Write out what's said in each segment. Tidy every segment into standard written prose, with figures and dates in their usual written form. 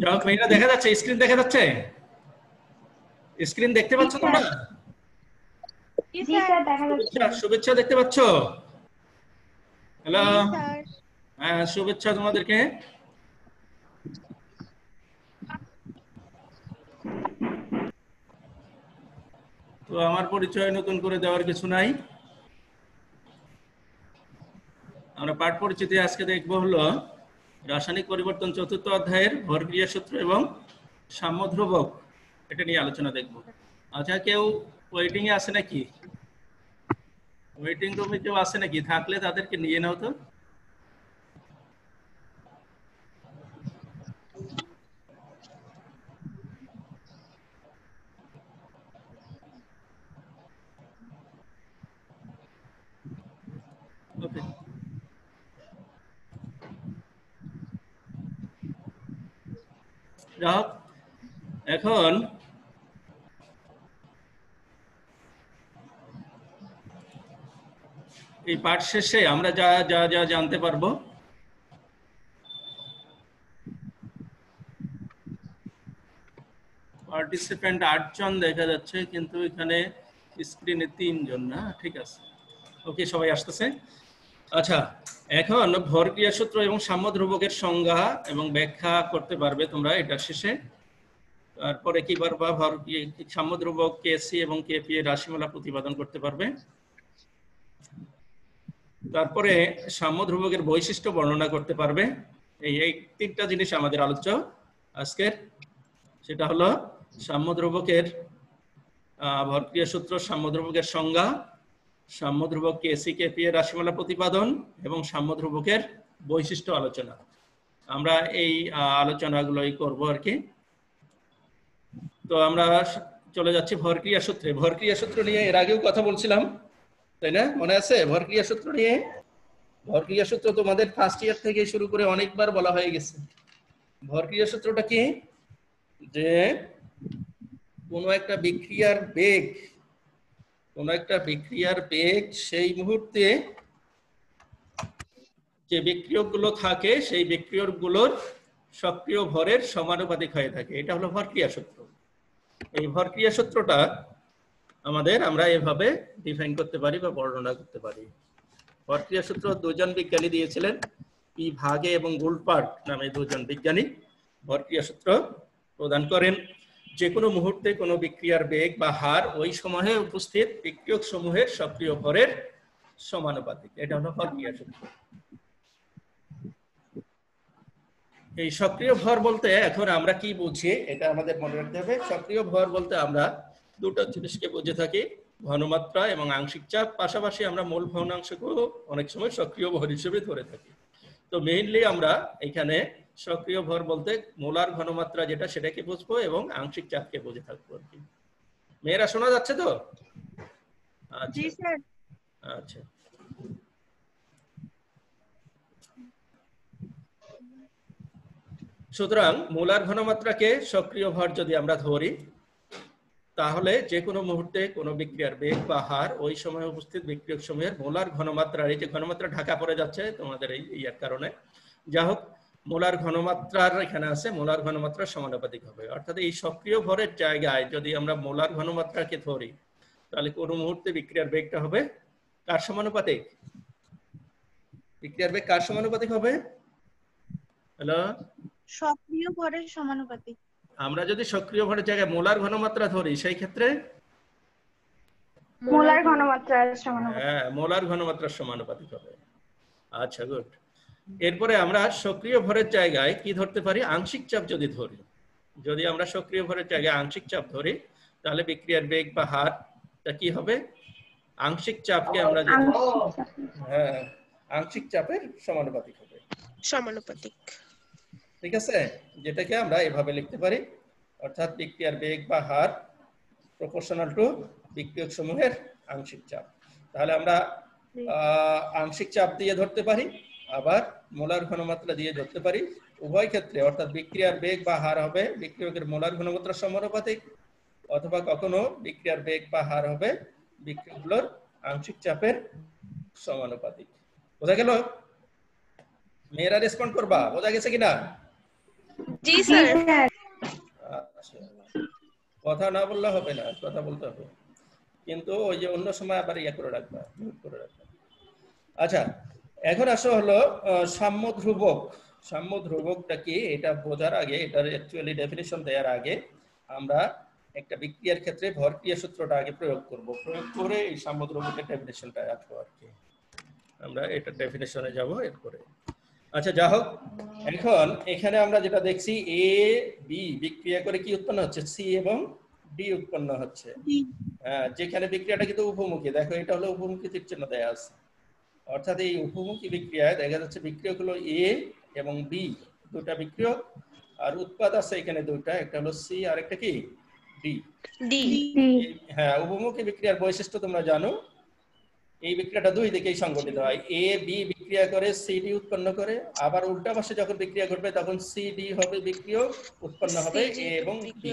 যাক মেয়েরা দেখা যাচ্ছে, স্ক্রিন দেখা যাচ্ছে, স্ক্রিন দেখতে পাচ্ছ তোমরা? জি স্যার দেখা যাচ্ছে। শুভেচ্ছা দেখতে পাচ্ছ? হ্যালো, জি স্যার। হ্যাঁ শুভেচ্ছা তোমাদেরকে। তো আমার পরিচয় নতুন করে দেওয়ার কিছু নাই। আমরা পাঠ পরিচিতি আজকে দেখব হলো রাসায়নিক পরিবর্তন চতুর্থ অধ্যায়ের ভরক্রিয়া সূত্র এবং সাম্য ধ্রুবক, এটা নিয়ে আলোচনা দেখব। আচ্ছা, কেউ ওয়েটিং এ আছে নাকি? ওয়েটিং রুমে কেউ আছে নাকি? থাকলে তাদেরকে নিয়ে নাও তো। ওকে, যাক এখন এই পাঠ শেষে আমরা যা যা যা জানতে পারবো, পার্টিসিপেন্ট 8 জন দেখা যাচ্ছে, কিন্তু এখানে স্ক্রিনে 3 জন না, ঠিক আছে, ওকে সবাই আসতেছে। আচ্ছা, এখন ভরক্রিয়া সূত্র এবং সাম্য ধ্রুবকের সংজ্ঞা এবং ব্যাখ্যা করতে পারবে তোমরা এটা শেষে। তারপরে কি পারবা, সাম্য ধ্রুবক কেসি এবং কেপি এর রাশিমালা প্রতিপাদন করতে পারবে। তারপরে সাম্য ধ্রুবকের বৈশিষ্ট্য বর্ণনা করতে পারবে। এই তিনটা জিনিস আমাদের আলোচ্য আজকের। সেটা হলো সাম্য ধ্রুবকের ভরক্রিয়া সূত্র, সাম্য ধ্রুবকের সংজ্ঞা, সাম্য ধ্রুবক কেসি কেপি এর রাশিমালা প্রতিপাদন এবং সাম্য ধ্রুবকের বৈশিষ্ট্য আলোচনা। আমরা এই আলোচনাগুলোই করব আর কি। তো আমরা চলে যাচ্ছি ভরক্রিয়া সূত্রে। ভরক্রিয়া সূত্র নিয়ে এর আগেও কথা বলছিলাম, তাই না? মনে আছে ভরক্রিয়া সূত্র নিয়ে? ভরক্রিয়া সূত্র তোমাদের ফার্স্ট ইয়ার থেকে শুরু করে অনেকবার বলা হয়ে গেছে। ভরক্রিয়া সূত্রটা কি? যে কোনো একটা বিক্রিয়ার বেগ সেই মুহূর্তে যে বিক্রিয়কগুলো থাকে সেই বিক্রিয়কগুলোর সক্রিয় ভরের সমানুপাতিক হয়ে থাকে। এটা হলো ভরক্রিয়া সূত্র। এই ভরক্রিয়া সূত্রটা আমরা এভাবে ডিফাইন করতে পারি বা বর্ণনা করতে পারি। ভরক্রিয়া সূত্র দুজন বিজ্ঞানী দিয়েছিলেন, পি ভাগে এবং গুলপার্ট নামে দুজন বিজ্ঞানী ভরক্রিয়া সূত্র প্রদান করেন। যে কোনো মুহূর্তে কোনো বিক্রিয়ার বেগ বা হার ওই সময়ে উপস্থিত বিক্রিয়ক সমূহের সক্রিয় ভরের সমানুপাতিক। এটা হলো ভরক্রিয়া সূত্র। এই সক্রিয় ভর বলতে এখন আমরা কি বুঝি এটা আমাদের মনে রাখতে হবে। সক্রিয় ভর বলতে আমরা দুটো জিনিসকে বুঝে থাকি, ঘনমাত্রা এবং আংশিক চাপ। পাশাপাশি আমরা মূল ভগ্নাংশকেও অনেক সময় সক্রিয় ভর হিসেবে ধরে থাকি। তো মেইনলি আমরা এখানে সক্রিয় ভর বলতে মোলার ঘনমাত্রা যেটা সেটাকে বুঝবো এবং আংশিক চাপকে বুঝে থাকবো আর কি। মেয়েরা শোনা যাচ্ছে তো? আচ্ছা আচ্ছা, সুতরাং মোলার ঘনমাত্রাকে সক্রিয় ভর যদি আমরা ধরি, তাহলে যে কোনো মুহূর্তে কোনো বিক্রিয়ার বেগ বা হার ওই সময় উপস্থিত বিক্রিয়ক সমূহের মোলার ঘনমাত্রার, এই যে ঘনমাত্রা ঢাকা পড়ে যাচ্ছে তোমাদের ইয়ার কারণে, যা হোক মোলার ঘনমাত্রার এখানে আছে, মোলার ঘনমাত্রার সমানুপাতিক হবে। অর্থাৎ এই সক্রিয় ভরের জায়গায় যদি আমরা মোলার ঘনমাত্রাকে ধরি, তাহলে কোনো মুহূর্তে বিক্রিয়ার বেগটা হবে কার সমানুপাতিক? বিক্রিয়ার বেগ কার সমানুপাতিক হবে? হ্যালো, সক্রিয় ভরের সমানুপাতিক। আমরা যদি সক্রিয় ভরের জায়গায় মোলার ঘনমাত্রা ধরি সেই ক্ষেত্রে মোলার ঘনমাত্রার সমানুপাতিক। হ্যাঁ, মোলার ঘনমাত্রার সমানুপাতিক হবে। আচ্ছা, গুড। এরপরে আমরা সক্রিয় ভরের জায়গায় কি ধরতে পারি? আংশিক চাপ যদি ধরি, যদি আমরা সক্রিয় ভরের জায়গায় আংশিক চাপ ধরি, তাহলে বিক্রিয়ার বেগ বা হারটা কি হবে? আংশিক চাপকে আমরা হ্যাঁ, আংশিক চাপের সমানুপাতিক হবে। সমানুপাতিক, ঠিক আছে, যেটাকে আমরা এভাবে লিখতে পারি, অর্থাৎ বিক্রিয়ার বেগ বা হার প্রপোর্শনাল টু বিক্রিয়ক সমূহের আংশিক চাপ। তাহলে আমরা আংশিক চাপ দিয়ে ধরতে পারি, আবার মোলার ঘনমাত্রা দিয়ে ধরতে পারি। উভয় ক্ষেত্রে অর্থাৎ বিক্রিয়ার বেগ বা হার হবে বিক্রিয়কের মোলার ঘনমাত্রার সমানুপাতিক, অথবা কখনো বিক্রিয়ার বেগ বা হার হবে বিক্রিয়কগুলোর আংশিক চাপের সমানুপাতিক। বোঝা গেল? মেয়েরা রেসপন্ড করবা, বোঝা গেছে কিনা? জি জি স্যার। স্যার। আচ্ছা, কথা না বললে হবে না, কথা বলতে হবে, কিন্তু ওই যে অন্য সময় আবার ইয়ে করে রাখবা, mute করে রাখবা। আচ্ছা, এখন আসো হলো সাম্য ধ্রুবক। সাম্য ধ্রুবকটা কি এটা বোঝার আগে, এটার অ্যাকচুয়ালি ডেফিনিশন দেওয়ার আগে আমরা একটা বিক্রিয়ার ক্ষেত্রে ভরক্রিয়া সূত্রটা আগে প্রয়োগ করব, প্রয়োগ করে এই সাম্য ধ্রুবকের ডেফিনিশনটা আসবো আর কি। আমরা এটা ডেফিনিশনে যাব এরপরে। আচ্ছা, যা হোক, এখন এখানে আমরা যেটা দেখছি এ বি বিক্রিয়া করে কি উৎপন্ন হচ্ছে, সি এবং ডি উৎপন্ন হচ্ছে। হ্যাঁ, যেখানে বিক্রিয়াটা কিন্তু উপমুখী, দেখো এটা হলো উপমুখী তীর চিহ্ন দেয়া আছে, অর্থাৎ এই উপমুখী বিক্রিয়ায় দেখা যাচ্ছে বিক্রিয়ক হলো এ এবং বি, দুটা বিক্রিয়ক, আর উৎপাদ আছে এখানে দুটা, একটা হলো সি আর একটা কি ডি। ডি। হ্যাঁ, উপমুখী বিক্রিয়ার বৈশিষ্ট্য তোমরা জানো, এই বিক্রিয়াটা দুই দিকেই সংঘটিত হয়, এ বি বিক্রিয়া করে সি ডি উৎপন্ন করে, আবার উল্টা পাশে যখন বিক্রিয়া ঘটবে তখন সি ডি হবে বিক্রিয়ক, উৎপন্ন হবে এ এবং বি,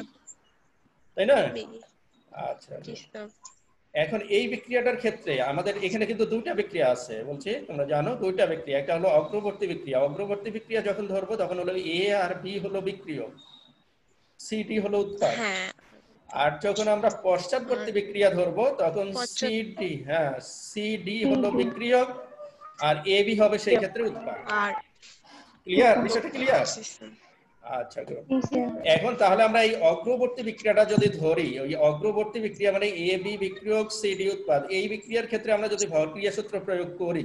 তাই না? আচ্ছা, জি স্যার। এখন এই বিক্রিয়াটার ক্ষেত্রে আমাদের এখানে কিন্তু দুইটা বিক্রিয়া আছে বলছি, তোমরা জানো দুইটা বিক্রিয়া, একটা হলো অগ্রবর্তী বিক্রিয়া, অগ্রবর্তী বিক্রিয়া যখন ধরবো তখন হলো এ আর বি হলো বিক্রিয়ক, সি ডি হলো উৎপাদ। হ্যাঁ। আর যখন আমরা পশ্চাৎবর্তী বিক্রিয়া ধরবো তখন সি ডি, হ্যাঁ সি ডি হলো বিক্রিয়ক আর এ বি হবে সেই ক্ষেত্রে উৎপাদ। আর ক্লিয়ার, বিষয়টা ক্লিয়ার? আচ্ছা, এখন তাহলে আমরা এই অগ্রবর্তী বিক্রিয়াটা যদি ধরি, ওই অগ্রবর্তী বিক্রিয়া মানে এ বি বিক্রিয়ক সি ডি উৎপাদ, এই বিক্রিয়ার ক্ষেত্রে আমরা যদি ভরক্রিয়া সূত্র প্রয়োগ করি,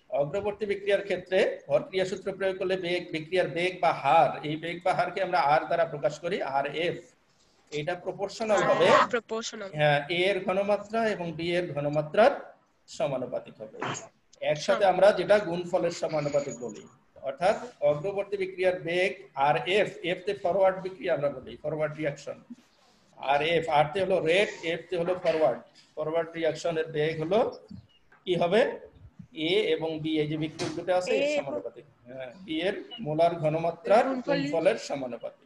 অগ্রবর্তী বিক্রিয়ার ক্ষেত্রে ভরক্রিয়া সূত্র প্রয়োগ করলে বেগ, বিক্রিয়ার বেগ বা হার, এই বেগ বা হারকে আমরা আর দ্বারা প্রকাশ করি, আর এফ, এটা প্রপোর্শনাল হবে হ্যাঁ এ এর ঘনমাত্রা এবং বি এর ঘনমাত্রার সমানুপাতিক হবে। একসাথে আমরা যেটা গুণফলের সমানুপাতিক বলি, অর্থাৎ অগ্রবর্তী বিক্রিয়ার বেগ আর এফ, এফ তে ফরওয়ার্ড বিক্রিয়া আমরা বলি, ফরওয়ার্ড রিঅ্যাকশন, আর এফ, আর তে হলো রেট, এফ তে হলো ফরওয়ার্ড, ফরওয়ার্ড রিঅ্যাকশনের বেগ হলো কি হবে এ এবং বি, এই যে বিক্রিয়ক দুটো আছে এর সমানুপাতিক, হ্যাঁ বি এর মোলার ঘনমাত্রার গুণফলের সমানুপাতিক।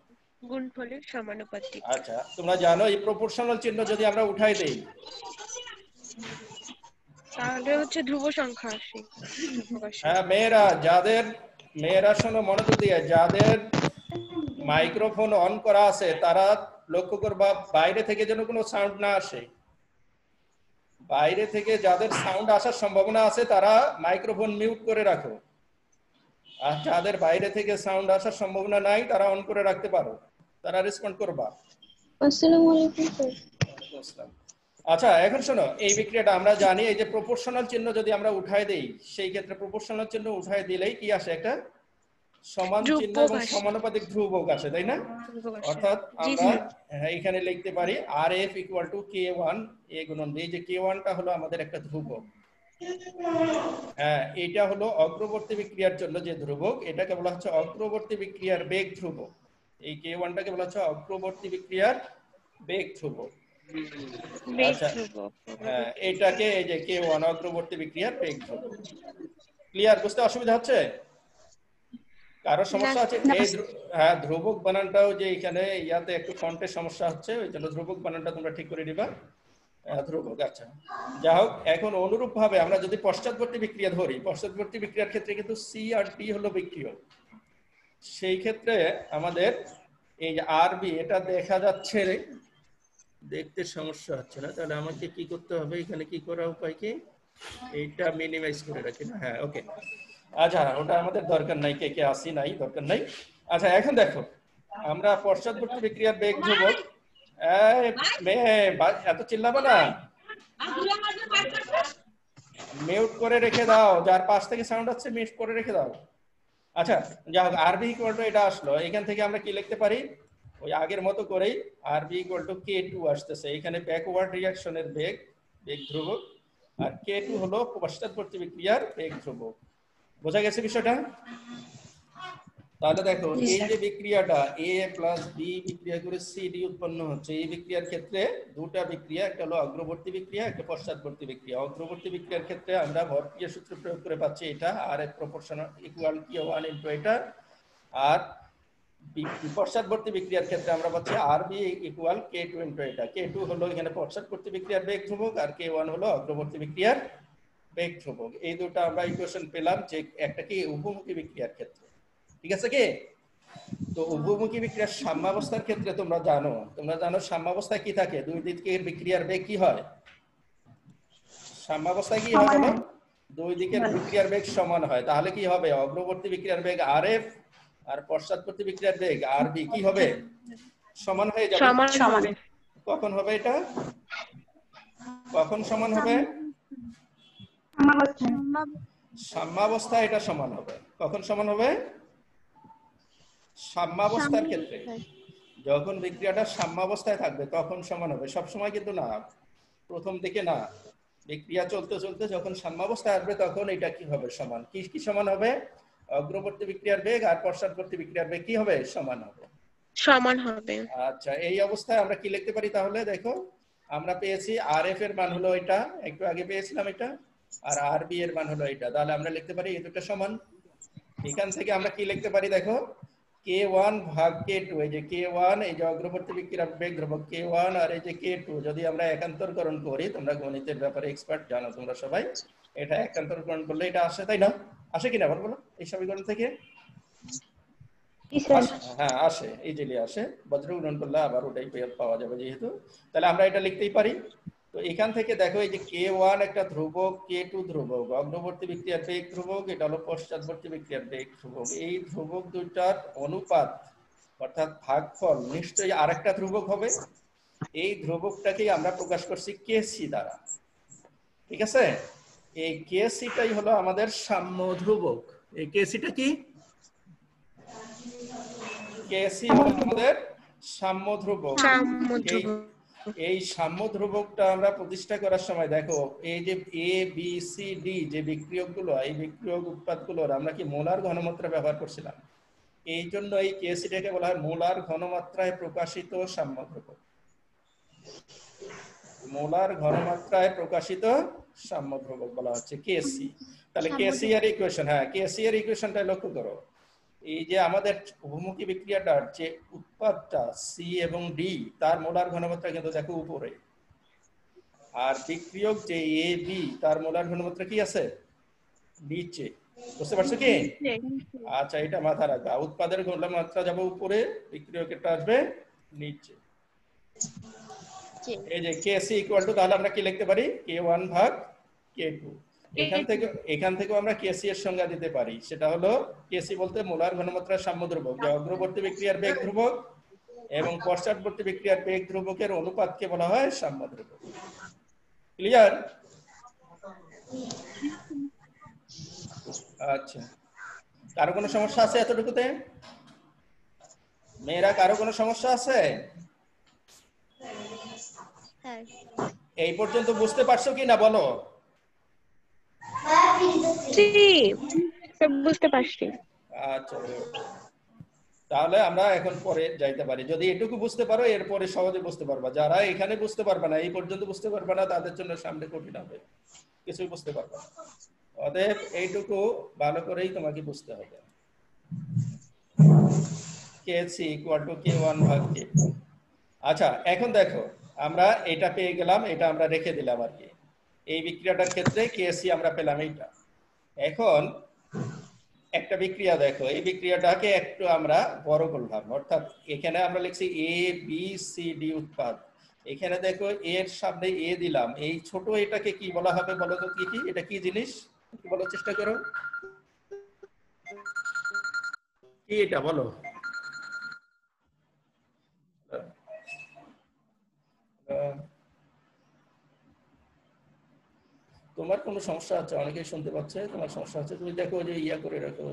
গুণফলের সমানুপাতিক। আচ্ছা, তোমরা জানো এই প্রপোর্শনাল চিহ্ন যদি আমরা উঠাই দেই তাহলে হচ্ছে ধ্রুব সংখ্যা আসে। হ্যাঁ মেয়েরা, মেয়েরা শোনো মনোযোগ দিয়ে, যাদের মাইক্রোফোন অন করা আছে তারা লক্ষ্য করবা বাইরে থেকে যেন কোনো সাউন্ড না আসে, বাইরে থেকে যাদের সাউন্ড আসার সম্ভাবনা আছে তারা মাইক্রোফোন মিউট করে রাখো, আর যাদের বাইরে থেকে সাউন্ড আসার সম্ভাবনা নাই তারা অন করে রাখতে পারো, তারা রেসপন্ড করবা। আসসালামু আলাইকুম স্যার। আচ্ছা, এখন শোনো এই বিক্রিয়াটা আমরা জানি, এই যে প্রপোর্শনাল চিহ্ন যদি আমরা উঠাই দেই, সেই ক্ষেত্রে প্রপোর্শনাল চিহ্ন উঠাই দিলেই কি আসে, একটা সমান চিহ্ন এবং সমানুপাতিক ধ্রুবক আসে, তাই না? অর্থাৎ আমরা এখানে লিখতে পারি আর F equal to K one A গুণন বি, যে কে ওয়ানটা হলো আমাদের একটা ধ্রুবক, হ্যাঁ এটা হলো অগ্রবর্তী বিক্রিয়ার জন্য যে ধ্রুবক, এটাকে বলা হচ্ছে অগ্রবর্তী বিক্রিয়ার বেগ ধ্রুবক, এই কে ওয়ানটাকে বলা হচ্ছে অগ্রবর্তী বিক্রিয়ার বেগ ধ্রুবক। আচ্ছা, হ্যাঁ এটাকে এই যে কে ওয়ান অগ্রবর্তী বিক্রিয়ার বেগ ধ্রুবক। ক্লিয়ার? বুঝতে অসুবিধা হচ্ছে? কারো সমস্যা আছে? এই হ্যাঁ ধ্রুবক বানানটাও যে এখানে ইয়াতে একটু ফন্টের সমস্যা হচ্ছে, ওই জন্য ধ্রুবক বানানটা তোমরা ঠিক করে দিবা, ধ্রুবক। আচ্ছা, যা হোক, এখন অনুরূপ ভাবে আমরা যদি পশ্চাৎবর্তী বিক্রিয়া ধরি, পশ্চাৎবর্তী বিক্রিয়ার ক্ষেত্রে কিন্তু সি আর ডি হলো বিক্রিয়ক, সেই ক্ষেত্রে আমাদের এই যে আর বি, এটা দেখা যাচ্ছে দেখতে সমস্যা হচ্ছে না, তাহলে আমাকে কি করতে হবে, এখানে কি করা উপায় কি, এইটা মিনিমাইজ করে রাখি না, হ্যাঁ ওকে। আচ্ছা, ওটা আমাদের দরকার নাই, কে কে আসি নাই, দরকার নাই। আচ্ছা, এখন দেখো আমরা পশ্চাৎবর্তী বিক্রিয়ার বেগ ধ্রুবক, এত চিল্লাবে না, মিউট করে রেখে দাও, যার পাশ থেকে সাউন্ড হচ্ছে মিউট করে রেখে দাও। আচ্ছা, যা হোক, আরবি ইকুয়াল টু এটা আসলো, এখান থেকে আমরা কি লিখতে পারি, ওই আগের মতো করেই আরবি ইকুয়াল টু কে টু আসতেছে, এখানে ব্যাকওয়ার্ড রিঅ্যাকশনের বেগ, বেগ ধ্রুবক, আর কে টু হলো পশ্চাৎবর্তী বিক্রিয়ার বেগ ধ্রুবক। বোঝা গেছে বিষয়টা? তাহলে দেখো এই যে বিক্রিয়াটা এ প্লাস বি বিক্রিয়া করে সি ডি উৎপন্ন হচ্ছে, এই বিক্রিয়ার ক্ষেত্রে দুটা বিক্রিয়া, একটা হলো অগ্রবর্তী বিক্রিয়া, একটা পশ্চাৎবর্তী বিক্রিয়া। অগ্রবর্তী বিক্রিয়ার ক্ষেত্রে আমরা ভরক্রিয়া সূত্র প্রয়োগ করে পাচ্ছি এটা আর এফ প্রপোর্শনাল ইকুয়াল কে ওয়ান ইনটু এটা, আর পশ্চাৎবর্তী বিক্রিয়ার ক্ষেত্রে আমরা পাচ্ছি আর বি ইকুয়াল কে টু ইনটু এটা। কে টু হলো এখানে পশ্চাৎবর্তী বিক্রিয়ার বেগ ধ্রুবক, আর কে ওয়ান হলো অগ্রবর্তী বিক্রিয়ার বেগ ধ্রুবক। এই দুটো আমরা ইকুয়েশন পেলাম যে একটা কি উপমুখী বিক্রিয়ার ক্ষেত্রে, ঠিক আছে কি? তো উভয়মুখী বিক্রিয়ার সাম্যাবস্থার ক্ষেত্রে তোমরা জানো সাম্যাবস্থায় কি থাকে, দুই দিকের বিক্রিয়ার বেগ কি হয়, সাম্যাবস্থায় কি হয় বলো, দুই দিকের বিক্রিয়ার বেগ সমান হয়, তাহলে কি হবে অগ্রবর্তী বিক্রিয়ার বেগ আরএফ আর পশ্চাৎবর্তী বিক্রিয়ার বেগ আরবি কি হবে, সমান হয়ে যাবে। সমান হবে। কখন হবে এটা, কখন সমান হবে, সাম্যাবস্থায় এটা সমান হবে। কখন সমান হবে, সাম্যাবস্থার ক্ষেত্রে, যখন বিক্রিয়াটা সাম্যাবস্থায় থাকবে তখন সমান হবে, সব সময় কিন্তু না, প্রথম দিকে না, বিক্রিয়া চলতে চলতে যখন সাম্যাবস্থায় আসবে তখন এটা কি হবে, সমান। কি কি সমান হবে, অগ্রবর্তী বিক্রিয়ার বেগ আর পশ্চাৎবর্তী বিক্রিয়ার বেগ কি হবে, সমান হবে। সমান হবে। আচ্ছা, এই অবস্থায় আমরা কি লিখতে পারি তাহলে, দেখো আমরা পেয়েছি আরএফ এর মান হলো এটা, একটু আগে পেয়েছিলাম এটা, আর আরবি এর মান হলো এটা, তাহলে আমরা লিখতে পারি এই দুটো সমান। এখান থেকে আমরা কি লিখতে পারি, দেখো K1 ভাগ K2, এই যে K1 এই যে অগ্রবর্তী বিক্রিয়ার বেগ ধ্রুবক K1 আর এই যে K2 যদি আমরা একান্তরকরণ করি, তোমরা গণিতের ব্যাপারে এক্সপার্ট জানো তোমরা সবাই, এটা একান্তরকরণ করলে এটা আসে, তাই না, আসে কিনা বলো এই সমীকরণ থেকে, হ্যাঁ আসে, ইজিলি আসে, বজ্র গুণন করলে আবার ওটাই পাওয়া যাবে যেহেতু, তাহলে আমরা এটা লিখতেই পারি। তো এখান থেকে দেখো এই যে K1 একটা ধ্রুবক, K2 ধ্রুবক, অগ্রবর্তী বিক্রিয়ার বেগ ধ্রুবক, এটা হলো পশ্চাৎবর্তী বিক্রিয়ার বেগ ধ্রুবক, এই ধ্রুবক দুইটার অনুপাত অর্থাৎ ভাগফল নিশ্চয়ই আরেকটা ধ্রুবক হবে, এই ধ্রুবকটাকেই আমরা প্রকাশ করছি Kc দ্বারা, ঠিক আছে, এই Kcটাই হলো আমাদের সাম্য ধ্রুবক। এই Kcটা কি, Kc হলো আমাদের সাম্য ধ্রুবক। এই সাম্য ধ্রুবকটা আমরা প্রতিষ্ঠা করার সময় দেখো এই যে এ বি সি ডি যে বিক্রিয়কগুলো, এই বিক্রিয়ক উৎপাদগুলোর আমরা কি মোলার ঘনমাত্রা ব্যবহার করছিলাম, এই জন্য এই কেসিটাকে বলা হয় মোলার ঘনমাত্রায় প্রকাশিত সাম্য ধ্রুবক, মোলার ঘনমাত্রায় প্রকাশিত সাম্য ধ্রুবক বলা হচ্ছে কেসি। তাহলে কেসি এর ইকুয়েশন, হ্যাঁ কেসি এর ইকুয়েশনটা লক্ষ্য করো, এই যে আমাদের বহুমুখী বিক্রিয়াটার যে উৎপাদটা সি এবং ডি তার মোলার ঘনমাত্রা কিন্তু দেখো উপরে, আর বিক্রিয়ক যে এ বি তার মোলার ঘনমাত্রা কি আছে, নিচে, বুঝতে পারছো কি, আচ্ছা এটা মাথা রাখবা, উৎপাদের ঘনমাত্রা যাবে উপরে, বিক্রিয়কেরটা আসবে নিচে। এই যে কেসি ইকুয়াল টু, তাহলে আমরা কি লিখতে পারি, K1 ভাগ K2, এখান থেকে আমরা কেসি এর সংজ্ঞা দিতে পারি, সেটা হলো কেসি বলতে মোলার ঘনমাত্রার সাম্য ধ্রুবক, যে অগ্রবর্তী বিক্রিয়ার বেগ ধ্রুবক এবং পশ্চাৎবর্তী বিক্রিয়ার বেগ ধ্রুবকের অনুপাতকে বলা হয় সাম্য ধ্রুবক। ক্লিয়ার? আচ্ছা, কারো কোনো সমস্যা আছে এতটুকুতে, মেয়েরা কারো কোনো সমস্যা আছে, এই পর্যন্ত বুঝতে পারছো কি না বলো, বুঝতে পারছি। আচ্ছা, তাহলে আমরা এখন পরে যাইতে পারি, যদি এটুকু বুঝতে পারো এরপরে সহজে বুঝতে পারবা, যারা এখানে বুঝতে পারবে না, এই পর্যন্ত বুঝতে পারবে না, তাদের জন্য সামনে কঠিন হবে, কিছুই বুঝতে পারবে না, অতএব এইটুকু ভালো করেই তোমাকে বুঝতে হবে। Kc ইকুয়াল টু K1 ভাগ K2। আচ্ছা এখন দেখো আমরা এটা পেয়ে গেলাম, এটা আমরা রেখে দিলাম আর কি, এই বিক্রিয়াটার ক্ষেত্রে Kc আমরা পেলাম এইটা। এখন একটা বিক্রিয়া দেখো, এই বিক্রিয়াটাকে একটু আমরা বড় করলাম, অর্থাৎ এখানে আমরা লিখছি এ বি সি ডি উৎপাদ, এখানে দেখো এর সামনে এ দিলাম, এই ছোট এটাকে কি বলা হবে বলো তো, কি কি এটা কি জিনিস কি বলার চেষ্টা করো, কি এটা বলো, তোমার কোনো সমস্যা আছে, অনেকেই শুনতে পাচ্ছে তোমার সমস্যা আছে, তুমি দেখো যে ইয়া করে রাখো,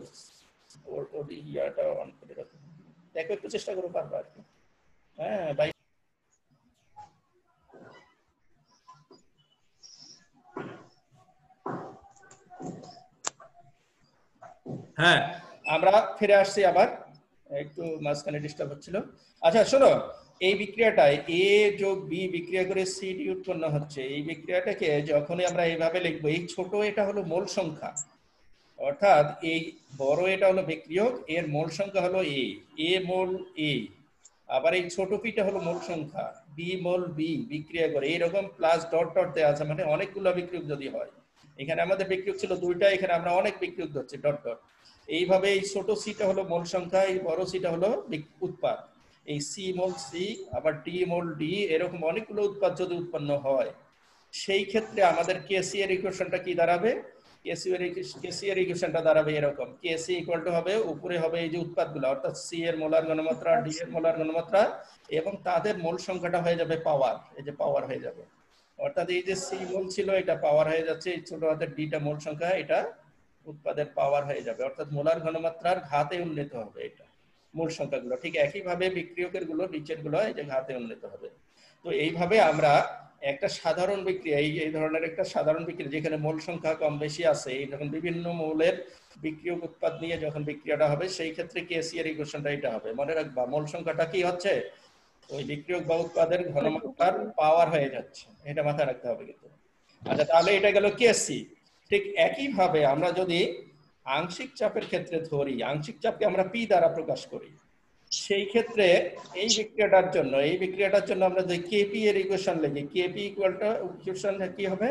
ওর ইয়াটা অন করে রাখো, দেখো একটু চেষ্টা করো পারবা আর কি, হ্যাঁ ভাই। হ্যাঁ আমরা ফিরে আসছি আবার, একটু মাঝখানে ডিস্টার্ব হচ্ছিল। আচ্ছা শোনো, এই বিক্রিয়াটায় এ যোগ বি বিক্রিয়া করে সি ডি উৎপন্ন হচ্ছে, এই বিক্রিয়াটাকে যখনই আমরা এইভাবে লিখবো, এই ছোট এটা হলো মোল সংখ্যা, অর্থাৎ এই বড় এটা হলো বিক্রিয়ক, এর মোল সংখ্যা হলো এ মোল এ, আবার এই ছোট পিটা হলো মোল সংখ্যা, বি মোল বি বিক্রিয়া করে, এইরকম প্লাস ডট ডট দেওয়া আছে, মানে অনেকগুলো বিক্রিয়ক যদি হয়, এখানে আমাদের বিক্রিয়ক ছিল দুইটা, এখানে আমরা অনেক বিক্রিয়ক ধরছি ডট ডট, এইভাবে এই ছোট সিটা হলো মোল সংখ্যা, এই বড় সিটা হলো উৎপাদ। এই সি মোল সি আবার ডি মোল ডি এরকম অনেকগুলো উৎপাদ যদি উৎপন্ন হয়, সেই ক্ষেত্রে আমাদের কেসি এর ইকুয়েশনটা কি দাঁড়াবে? কেসি এর ইকুয়েশনটা দাঁড়াবে এরকম, কেসি ইকুয়াল টু হবে উপরে হবে এই যে উৎপাদগুলো অর্থাৎ সি এর মোলার ঘনমাত্রা, ডি এর মোলার ঘনমাত্রা এবং তাদের মোল সংখ্যাটা হয়ে যাবে পাওয়ার, এই যে পাওয়ার হয়ে যাবে। অর্থাৎ এই যে সি মোল ছিল এটা পাওয়ার হয়ে যাচ্ছে, এই ছোট হাতের ডিটা মোল সংখ্যা, এটা উৎপাদের পাওয়ার হয়ে যাবে। অর্থাৎ মোলার ঘনমাত্রার ঘাতে উন্নীত হবে এটা মূল সংখ্যাগুলো। ঠিক একইভাবে বিক্রিয়কের গুলো নিচের গুলো এই যে ঘাতে উন্নীত হবে। তো এইভাবে আমরা একটা সাধারণ বিক্রিয়া, এই ধরনের একটা সাধারণ বিক্রিয়া যেখানে মোল সংখ্যা কম বেশি আছে, এই যখন বিভিন্ন মৌলের বিক্রিয়ক উৎপাদ নিয়ে যখন বিক্রিয়াটা হবে, সেই ক্ষেত্রে কেসি এর ইকুয়েশনটা এটা হবে। মনে রাখবা মোল সংখ্যাটা কি হচ্ছে? ওই বিক্রিয়ক বা উৎপাদের ঘনমাত্রার পাওয়ার হয়ে যাচ্ছে, এটা মাথায় রাখতে হবে কিন্তু। আচ্ছা, তাহলে এটা গেল কেসি। ঠিক একইভাবে আমরা যদি আংশিক চাপের ক্ষেত্রে ধরি, আংশিক চাপকে আমরা পি দ্বারা প্রকাশ করি, সেই ক্ষেত্রে এই বিক্রিয়াটার জন্য আমরা যদি কেপি এর ইকুয়েশন লিখি, কেপি ইকুয়াল টু ইকুয়েশন কি হবে?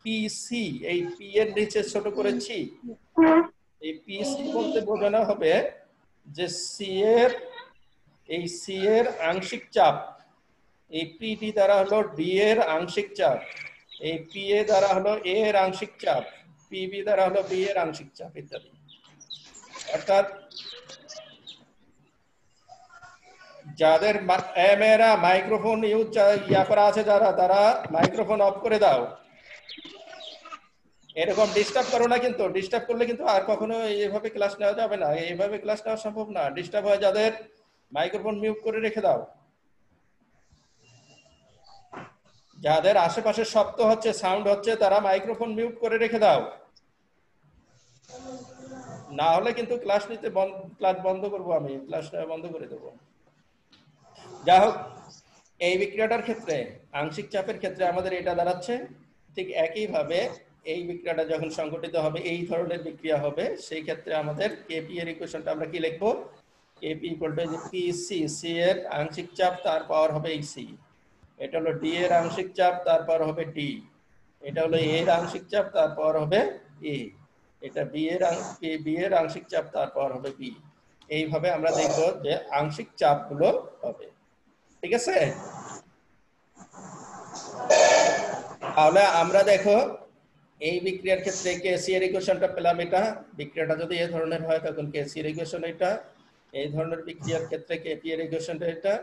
পিসি, এই পি এর নিচে ছোট করেছি, এই পিসি বলতে বোঝানো হবে যে সি এর, এই সি এর আংশিক চাপ, এই পিডি দ্বারা হলো ডি এর আংশিক চাপ, এই পি এ দ্বারা হলো এ এর আংশিক চাপ, পিবি দ্বারা হলো বি এর আংশিক চাপ ইত্যাদি। অর্থাৎ যাদের মেয়েরা মাইক্রোফোন ইয়া করা আছে যারা, তারা মাইক্রোফোন অফ করে দাও। এরকম ডিস্টার্ব করো না কিন্তু, ডিস্টার্ব করলে কিন্তু আর কখনো এইভাবে ক্লাস নেওয়া যাবে না, এইভাবে ক্লাস নেওয়া সম্ভব না। ডিস্টার্ব হয় যাদের, মাইক্রোফোন মিউট করে রেখে দাও। যাদের আশেপাশে শব্দ হচ্ছে, সাউন্ড হচ্ছে, তারা মাইক্রোফোন মিউট করে রেখে দাও, না হলে কিন্তু ক্লাস নিতে ক্লাস বন্ধ করবো, আমি ক্লাস বন্ধ করে দেবো। যাই হোক, এই বিক্রিয়াটার ক্ষেত্রে আংশিক চাপের ক্ষেত্রে আমাদের এটা দাঁড়াচ্ছে। ঠিক একইভাবে এই বিক্রিয়াটা যখন সংঘটিত হবে, এই ধরনের বিক্রিয়া হবে, সেই ক্ষেত্রে আমাদের কেপি এর ইকুয়েশনটা আমরা কি লিখবো? KP equal to PC, C এর আংশিক চাপ তার পাওয়ার হবে এই সি, এটা হলো ডি এর আংশিক চাপ তার পাওয়ার হবে ডি, এটা হলো এ এর আংশিক চাপ তার পাওয়ার হবে এ, এটা বি এর আংশিক চাপ তার পাওয়ার হবে বি। এইভাবে আমরা দেখব যে আংশিক চাপগুলো হবে। ঠিক আছে? তাহলে আমরা দেখো এই বিক্রিয়ার ক্ষেত্রে কেসি এর ইকুয়েশনটা পেলাম এটা। বিক্রিয়াটা যদি এই ধরনের হয় তখন কেসি এর ইকুয়েশন এটা, এই ধরনের বিক্রিয়ার ক্ষেত্রে কেপি এর ইকুয়েশনটা এটা,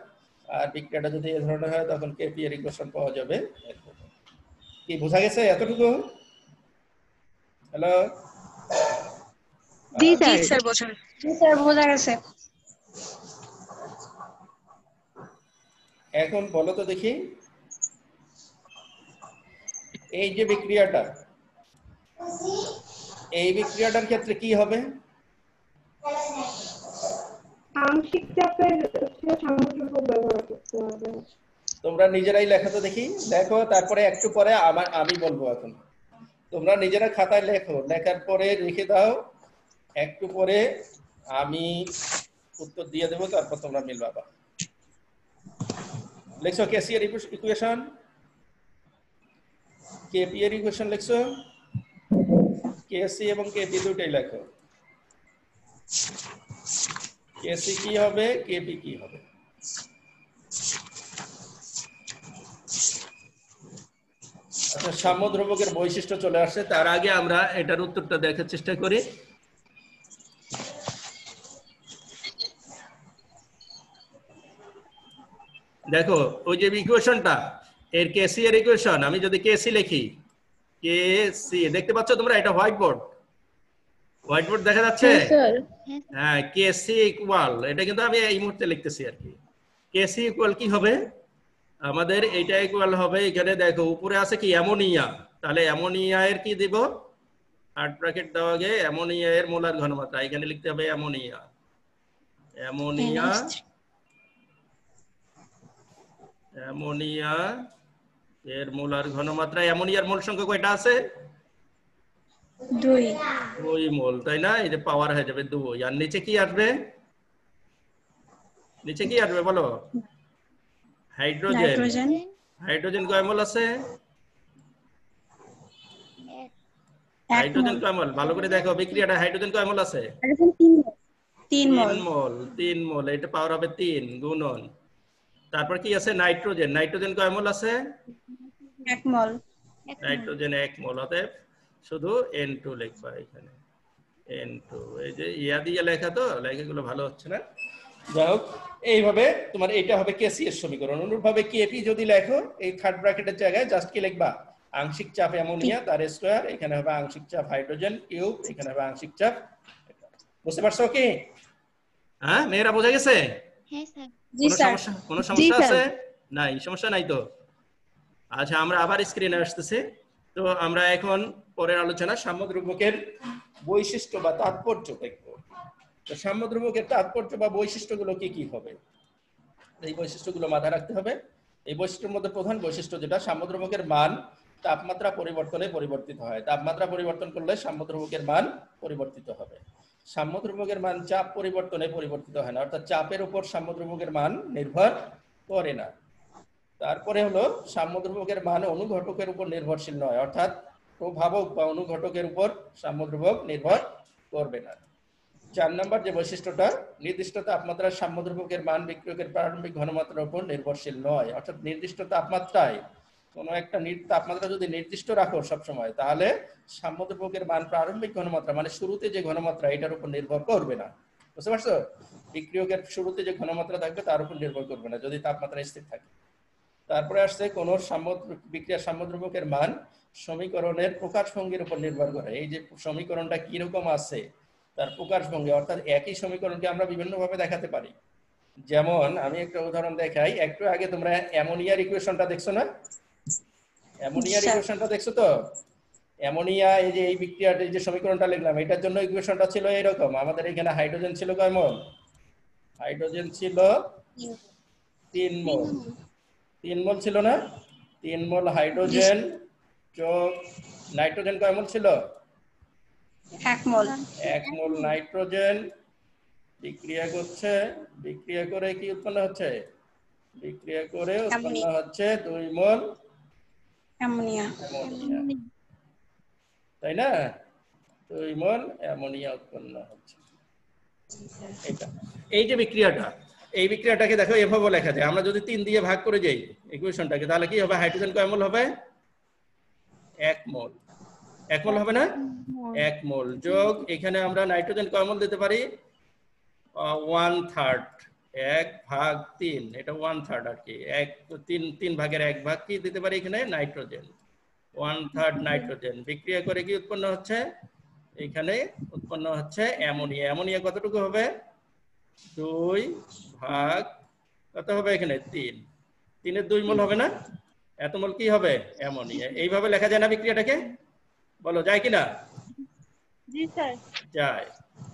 আর বিক্রিয়াটা যদি এই ধরনের হয় তখন কেপি এর ইকুয়েশন পাওয়া যাবে। কি বোঝা গেছে এতটুকু? হ্যালো? জি স্যার, বোঝা গেছে। এখন বলো তো দেখি, এই যে বিক্রিয়াটা, এই বিক্রিয়াটার ক্ষেত্রে কি হবে? আংশিক চাপের সামগ্রিক ব্যবহার করতে হবে। তোমরা নিজেরাই লেখো তো দেখি, লেখো, তারপরে একটু পরে আমি বলবো। এখন তোমরা নিজেরা খাতায় লেখো, লেখার পরে রেখে দাও, একটু পরে আমি উত্তর দিয়ে দেবো, তারপর তোমরা মিলবা। লিখছো কেসি এর ইকুয়েশন, কেপি এর ইকুয়েশন লিখছো, কেসি এবং কেপি দুটোই লেখো। কেসি কি হবে, কেপি কি হবে? আচ্ছা, সাম্য ধ্রুবকের বৈশিষ্ট্য চলে আসছে, তার আগে আমরা এটার উত্তরটা দেখার চেষ্টা করি। দেখো ওই যে ইকুয়েশনটা, এর কেসি এর ইকুয়েশন, আমি যদি কেসি লিখি, কেসি দেখতে পাচ্ছ তোমরা? এটা হোয়াইট বোর্ড দেখা যাচ্ছে? হ্যাঁ, কেসি ইকুয়াল, এটা কিন্তু আমি এই মুহূর্তে লিখতেছি আর কি। কেসি ইকুয়াল কি হবে আমাদের? এটা ইকুয়াল হবে, এখানে দেখো উপরে আছে কি অ্যামোনিয়া, তাহলে অ্যামোনিয়া এর কি দিব? হার্ড ব্র্যাকেট দেওয়া আগে অ্যামোনিয়া এর মোলার ঘনমাত্রা, এখানে লিখতে হবে অ্যামোনিয়া এর মোলার ঘনমাত্রা। অ্যামোনিয়ার মোল সংখ্যা কয়টা আছে? 2 মোল, তাই না? এই যে পাওয়ার হয়ে যাবে 2। আর নিচে কি আসবে? নিচে কি আসবে বলো? হাইড্রোজেন কয় মোল আছে? হাইড্রোজেন কয় মোল? ভালো করে দেখো বিক্রিয়াটা, হাইড্রোজেন কয় মোল আছে? 3 মোল। 3 মোল। 3 মোল, এটা পাওয়ার হবে 3 গুণন। তারপর কি আছে? নাইট্রোজেন। নাইট্রোজেন কয় মোল আছে? 1 মোল। নাইট্রোজেন 1 মোল। অতএব শুধু N2 লিখবা এখানে, N2। এই যে ইয়া দিয়ে লেখা, তো লেখাগুলো ভালো হচ্ছে না। যাই হোক, এইভাবে তোমার এটা হবে কেসি এর সমীকরণ। অনুরূপভাবে কেপি যদি লেখো, এই থার্ড ব্র্যাকেটের জায়গায় জাস্ট কি লিখবা? আংশিক চাপ অ্যামোনিয়া তার স্কয়ার, এখানে হবে আংশিক চাপ হাইড্রোজেন কিউব, এখানে হবে আংশিক চাপ। বুঝতে পারছো কি? হ্যাঁ মেয়েরা, বোঝা গেছে? হ্যাঁ স্যার। জি কোনো স্যার। সমস্যা, কোনো সমস্যা আছে? নাই, সমস্যা নাই তো। আচ্ছা, আমরা আবার স্ক্রিনে আসতেছি। তো আমরা এখন পরের আলোচনা সাম্যদ্রব্যকের বৈশিষ্ট্য বা তাৎপর্য দেখব। তো সাম্যদ্রব্যকের তাৎপর্য বা বৈশিষ্ট্যগুলো কি কি হবে, এই বৈশিষ্ট্যগুলো মাথায় রাখতে হবে। এই বৈশিষ্ট্যের মধ্যে প্রধান বৈশিষ্ট্য যেটা, সাম্যদ্রব্যকের মান তাপমাত্রা পরিবর্তনে পরিবর্তিত হয়। তাপমাত্রা পরিবর্তন করলে সাম্যদ্রব্যকের মান পরিবর্তিত হবে। সাম্যদ্রব্যকের মান চাপ পরিবর্তনে পরিবর্তিত হয় না, অর্থাৎ চাপের উপর সাম্যদ্রব্যকের মান নির্ভর করে না। তারপরে হলো সাম্যদ্রব্যকের মান অনুঘটকের উপর নির্ভরশীল নয়, অর্থাৎ প্রভাবক বা অনুঘটকের উপর সাম্যদ্রব্যক নির্ভর করবে না। 4 নম্বর যে বৈশিষ্ট্যটা, নির্দিষ্ট তাপমাত্রার সাম্যদ্রব্যকের মান বিক্রিয়কের প্রারম্ভিক ঘনমাত্রার উপর নির্ভরশীল নয়, অর্থাৎ নির্দিষ্ট তাপমাত্রায় কোনো একটা তাপমাত্রা যদি নির্দিষ্ট রাখো সবসময়, তাহলে সাম্যদ্রব্যকের মান প্রারম্ভিক ঘনমাত্রা মানে শুরুতে যে ঘনমাত্রা, এটার উপর নির্ভর করবে না। বুঝতে পারছো? বিক্রিয়কের শুরুতে যে ঘনমাত্রা থাকবে তার উপর নির্ভর করবে না যদি তাপমাত্রা স্থির থাকে। তারপরে আসছে কোন বিক্রিয়ার সাম্যদ্রব্যকের মান সমীকরণের প্রকাশভঙ্গির উপর নির্ভর করে। এই যে সমীকরণটা কিরকম আছে তার প্রকাশভঙ্গি, অর্থাৎ একই সমীকরণকে আমরা বিভিন্ন ভাবে দেখাতে পারি। যেমন আমি একটা উদাহরণ দেখাই। একটু আগে তোমরা অ্যামোনিয়ার ইকুয়েশনটা দেখছো না? অ্যামোনিয়ার ইকুয়েশনটা দেখছো তো? অ্যামোনিয়া, এই যে এই বিক্রিয়ার এই যে সমীকরণটা লিখলাম, এটার জন্য ইকুয়েশনটা ছিল এরকম। আমাদের এখানে হাইড্রোজেন ছিল কয় মোল? হাইড্রোজেন ছিল 3 মোল। 3 মোল ছিল না? 3 মোল হাইড্রোজেন যোগ নাইট্রোজেন কয় মোল ছিল? 1 মোল। 1 মোল নাইট্রোজেন বিক্রিয়া করছে, বিক্রিয়া করে কি উৎপন্ন হচ্ছে? বিক্রিয়া করে উৎপন্ন হচ্ছে 2 মোল অ্যামোনিয়া। তাই না? 2 মোল অ্যামোনিয়া উৎপন্ন হচ্ছে। এটা এই যে বিক্রিয়াটা, এই বিক্রিয়াটাকে দেখো এভাবে লেখা যায়। আমরা যদি 3 দিয়ে ভাগ করে যাই ইকুয়েশনটাকে, তাহলে কি হবে? হাইড্রোজেন কয় মোল হবে? 1 মোল। 1 মোল হবে না? 1 মোল যোগ এখানে আমরা নাইট্রোজেন কয় মোল দিতে পারি? 1/3, 1/3, এটা 1/3 আর কি। 3 ভাগের 1 ভাগ কি দিতে পারি এখানে? নাইট্রোজেন। 1/3 নাইট্রোজেন বিক্রিয়া করে কি উৎপন্ন হচ্ছে? এখানে উৎপন্ন হচ্ছে অ্যামোনিয়া। অ্যামোনিয়া কতটুকু হবে? 2 ভাগ কত হবে এখানে? 3। 3-এর 2 মোল হবে না? এত মোল কি হবে? অ্যামোনিয়া। এইভাবে লেখা যায় না বিক্রিয়াটাকে? বলো যায় কিনা? জি স্যার। যায়।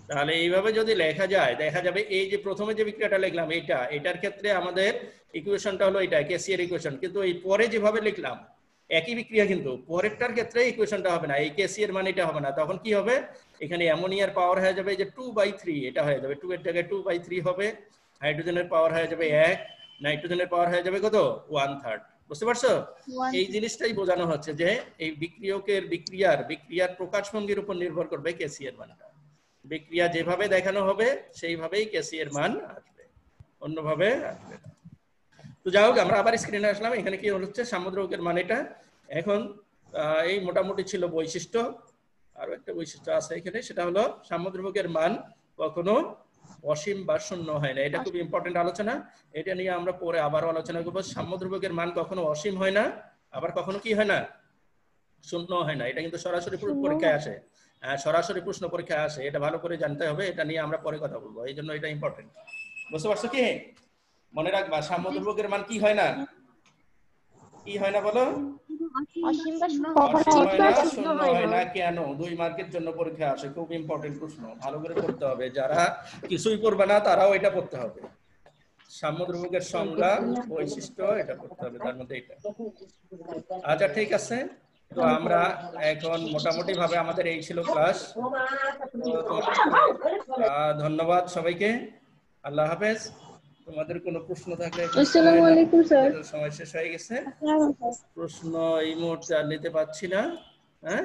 তাহলে এইভাবে যদি লেখা যায়, দেখা যাবে এই যে প্রথমে যে বিক্রিয়াটা লিখলাম এটার ক্ষেত্রে আমাদের ইকুয়েশনটা হলো এটা কেসি এর ইকুয়েশন, কিন্তু এই পরে যেভাবে লিখলাম একই বিক্রিয়া, কিন্তু পরেরটার ক্ষেত্রে ইকুয়েশনটা হবে না, এই কেসি এর মানে এটা হবে না। তখন কি হবে? এখানে অ্যামোনিয়ার পাওয়ার হয়ে যাবে যে 2/3, এটা হয়ে যাবে 2 এর জায়গায় 2/3 হবে। হাইড্রোজেনের পাওয়ার হয়ে যাবে 1, নাইট্রোজেনের পাওয়ার হয়ে যাবে কত? 1/3। বুঝতে পারছো? এই জিনিসটাই বোঝানো হচ্ছে যে এই বিক্রিয়ার প্রকাশভঙ্গির উপর নির্ভর করবে কেসি এর মানটা। বিক্রিয়া যেভাবে দেখানো হবে সেইভাবেই কেসি এর মান আসবে, অন্যভাবে আসবে না। তো যাই হোক, আমরা আবার স্ক্রিনে আসলাম। এখানে কি হচ্ছে? সাম্যদ্রব্যকের মান এটা। এখন এই মোটামুটি ছিল বৈশিষ্ট্য। আরো একটা বৈশিষ্ট্য আছে এখানে, সেটা হলো সাম্যদ্রব্যকের মান কখনো অসীম বা শূন্য হয় না। এটা খুব ইম্পর্টেন্ট আলোচনা। এটা নিয়ে আমরা পরে আবারও আলোচনা করবো। সাম্যদ্রব্যকের মান কখনো অসীম হয় না, আবার কখনো কি হয় না? শূন্য হয় না। এটা কিন্তু সরাসরি পরীক্ষায় আসে, সরাসরি প্রশ্ন পরীক্ষায় আসে। এটা ভালো করে জানতে হবে। এটা নিয়ে আমরা পরে কথা বলবো, এই জন্য এটা ইম্পর্টেন্ট। বুঝতে পারছো কি? মনে রাখবা, সাম্যদ্রব্যকের মান কি হয় না? কি হয় না বলো? অসীম বা শূন্য অসীম হয় না, শূন্য হয় না। কেন? 2 মার্কের জন্য পরীক্ষা আসে, খুব ইম্পর্টেন্ট প্রশ্ন, ভালো করে পড়তে হবে। যারা কিছুই পড়বে না তারাও এটা পড়তে হবে। সাম্যদ্রব্যকের সংজ্ঞা, বৈশিষ্ট্য, এটা পড়তে হবে, তার মধ্যে এটা। আচ্ছা ঠিক আছে। তো আমরা এখন মোটামুটি ভাবে আমাদের এই ছিল ক্লাস। ধন্যবাদ সবাইকে। আল্লাহ হাফেজ। তোমাদের কোনো প্রশ্ন থাকলে, আসসালামু আলাইকুম স্যার। সময় শেষ হয়ে গেছে, প্রশ্ন এই মুহূর্তে আর নিতে পারছি না। হ্যাঁ।